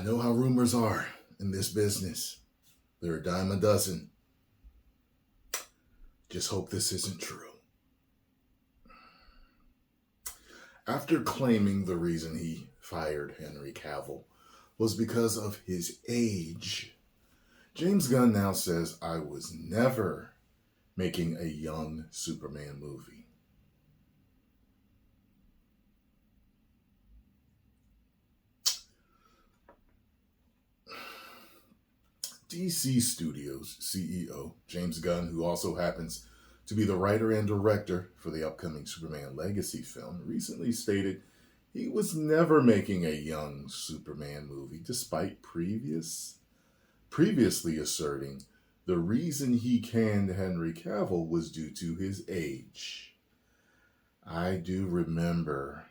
know how rumors are in this business. They're a dime a dozen. Just hope this isn't true. After claiming the reason he fired Henry Cavill was because of his age, James Gunn now says, I was never making a young Superman movie. DC Studios CEO James Gunn, who also happens to be the writer and director for the upcoming Superman Legacy film, recently stated he was never making a young Superman movie, despite previously asserting the reason he canned Henry Cavill was due to his age. I do remember,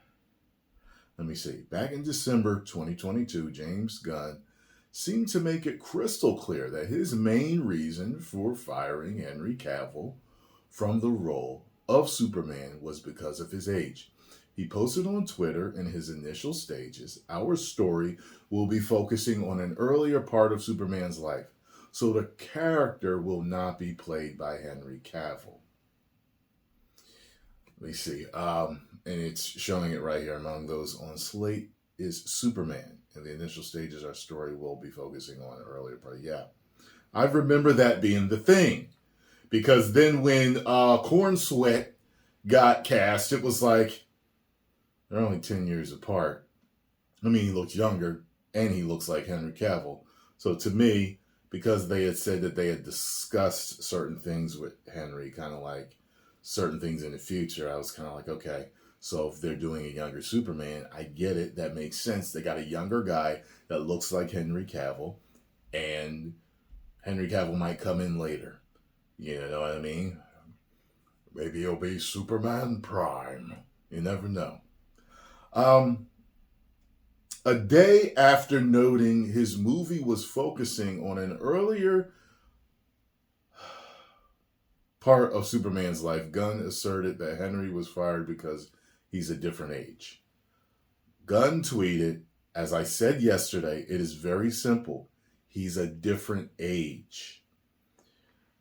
back in December 2022, James Gunn seemed to make it crystal clear that his main reason for firing Henry Cavill from the role of Superman was because of his age. He posted on Twitter in his initial stages, our story will be focusing on an earlier part of Superman's life, so the character will not be played by Henry Cavill. Let me see. And it's showing it right here. Among those on Slate is Superman. In the initial stages, our story will be focusing on an earlier part. Yeah. I remember that being the thing. Because then when Corn Sweat got cast, it was like, they're only 10 years apart. I mean, he looks younger, and he looks like Henry Cavill. So to me, because they had said that they had discussed certain things with Henry, kind of like certain things in the future, I was kind of like, okay, so if they're doing a younger Superman, I get it. That makes sense. They got a younger guy that looks like Henry Cavill, and Henry Cavill might come in later. You know what I mean? Maybe he'll be Superman Prime. You never know. A day after noting his movie was focusing on an earlier part of Superman's life, Gunn asserted that Henry was fired because he's a different age. Gunn tweeted, as I said yesterday, it is very simple. He's a different age.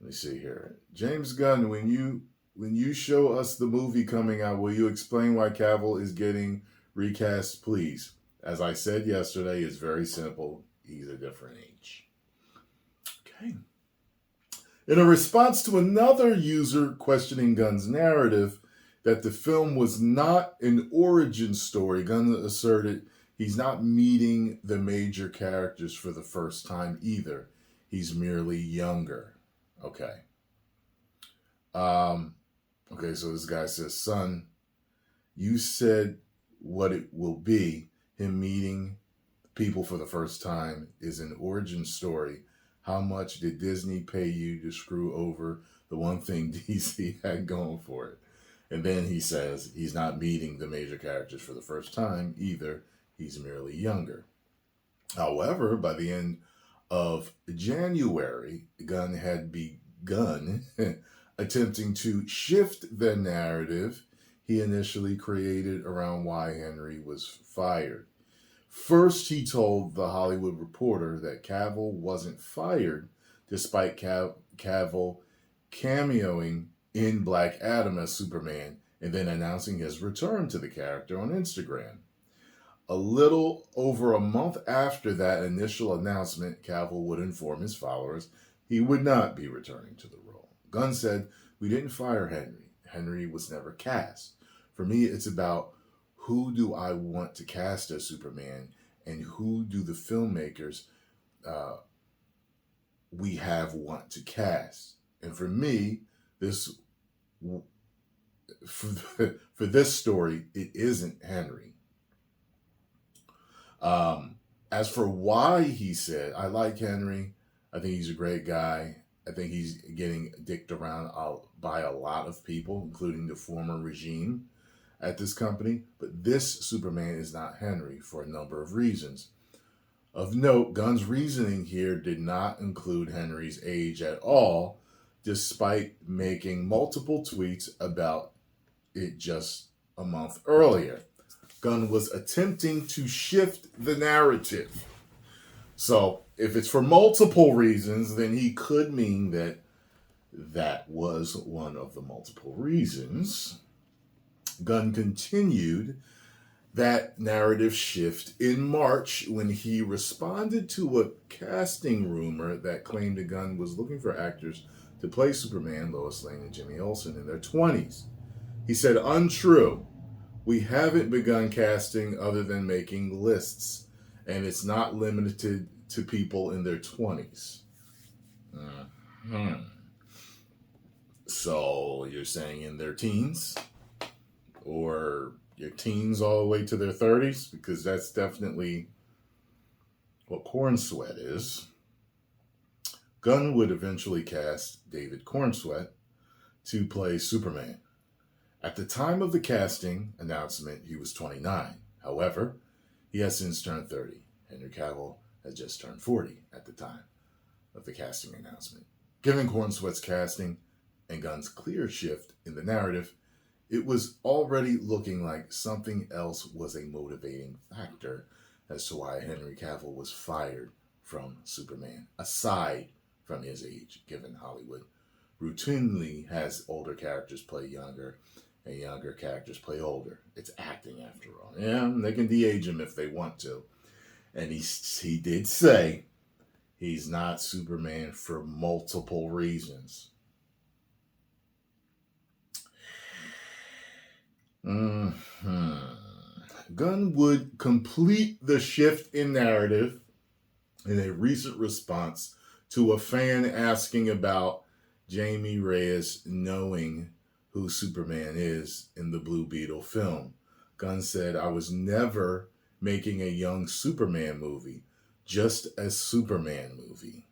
Let me see here. James Gunn, when you show us the movie coming out, will you explain why Cavill is getting recast, please? As I said yesterday, it's very simple. He's a different age. Okay. In a response to another user questioning Gunn's narrative that the film was not an origin story, Gunn asserted he's not meeting the major characters for the first time either. He's merely younger. Okay. Okay, so this guy says, son, you said what it will be. Him meeting people for the first time is an origin story. How much did Disney pay you to screw over the one thing DC had going for it? And then he says he's not meeting the major characters for the first time either. He's merely younger. However, by the end of January, Gunn had begun attempting to shift the narrative he initially created around why Henry was fired. First, he told The Hollywood Reporter that Cavill wasn't fired despite Cavill cameoing in Black Adam as Superman and then announcing his return to the character on Instagram. A little over a month after that initial announcement, Cavill would inform his followers he would not be returning to the role. Gunn said, we didn't fire Henry. Henry was never cast. For me, it's about who do I want to cast as Superman and who do the filmmakers we have want to cast. And for me, for this story, it isn't Henry. As for why, he said, I like Henry. I think he's a great guy. I think he's getting dicked around by a lot of people, including the former regime at this company. But this Superman is not Henry for a number of reasons. Of note, Gunn's reasoning here did not include Henry's age at all, despite making multiple tweets about it just a month earlier. Gunn was attempting to shift the narrative. So if it's for multiple reasons, then he could mean that that was one of the multiple reasons. Gunn continued that narrative shift in March when he responded to a casting rumor that claimed that Gunn was looking for actors to play Superman, Lois Lane, and Jimmy Olsen in their 20s. He said, "Untrue. We haven't begun casting other than making lists, and it's not limited to people in their 20s. Mm-hmm. So you're saying in their teens? Or your teens all the way to their 30s? Because that's definitely what Corn Sweat is." Gunn would eventually cast David Cornsweet to play Superman. At the time of the casting announcement, he was 29. However, he has since turned 30. Henry Cavill had just turned 40 at the time of the casting announcement. Given Cornsweet's casting and Gunn's clear shift in the narrative, it was already looking like something else was a motivating factor as to why Henry Cavill was fired from Superman, aside from his age, given Hollywood routinely has older characters play younger and younger characters play older. It's acting after all. Yeah, they can de-age him if they want to. And he did say he's not Superman for multiple reasons. Mm-hmm. Gunn would complete the shift in narrative in a recent response to a fan asking about Jamie Reyes knowing who Superman is in the Blue Beetle film. Gunn said, "I was never making a young Superman movie, just a Superman movie."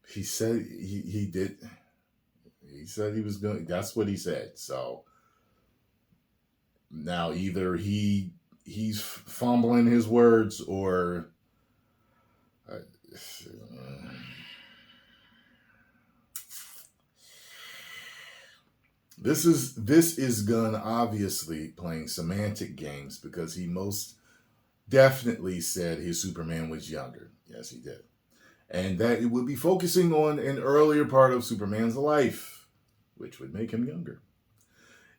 He said he did. He said he was doing. That's what he said. So now either he's fumbling his words or. This is Gunn obviously playing semantic games because he most definitely said his Superman was younger. Yes, he did. And that it would be focusing on an earlier part of Superman's life, which would make him younger.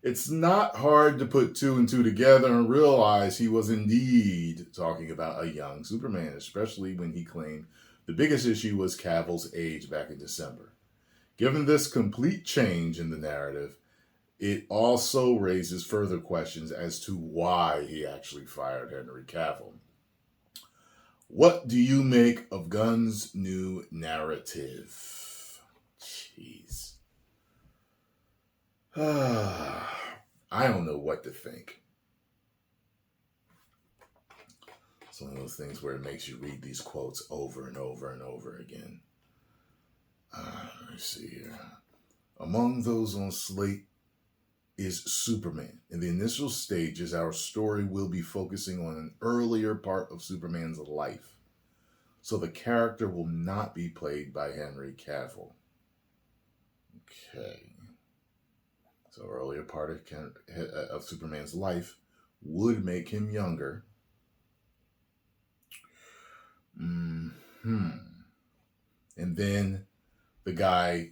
It's not hard to put two and two together and realize he was indeed talking about a young Superman, especially when he claimed the biggest issue was Cavill's age back in December. Given this complete change in the narrative, it also raises further questions as to why he actually fired Henry Cavill. What do you make of Gunn's new narrative? Jeez. I don't know what to think. It's one of those things where it makes you read these quotes over and over and over again. Let's see here. Among those on Slate is Superman. In the initial stages, our story will be focusing on an earlier part of Superman's life. So the character will not be played by Henry Cavill. Okay. So earlier part of Superman's life would make him younger. And then the guy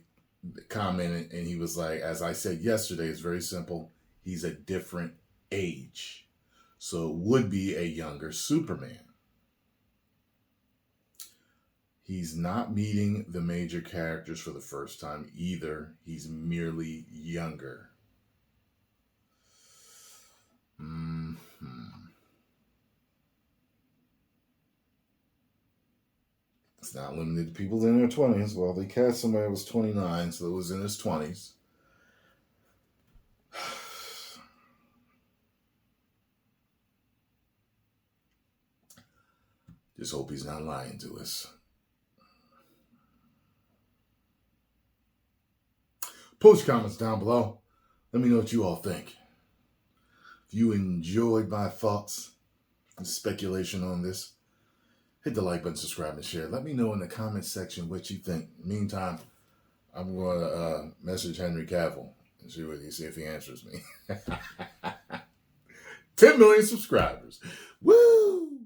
commented and he was like, as I said yesterday, it's very simple. He's a different age. So it would be a younger Superman. He's not meeting the major characters for the first time either. He's merely younger. It's not limited to people in their 20s. Well, they cast somebody that was 29, so it was in his 20s. Just hope he's not lying to us. Post comments down below. Let me know what you all think. If you enjoyed my thoughts and speculation on this, hit the like button, subscribe, and share. Let me know in the comments section what you think. Meantime, I'm going to message Henry Cavill and see if he answers me. 10 million subscribers. Woo!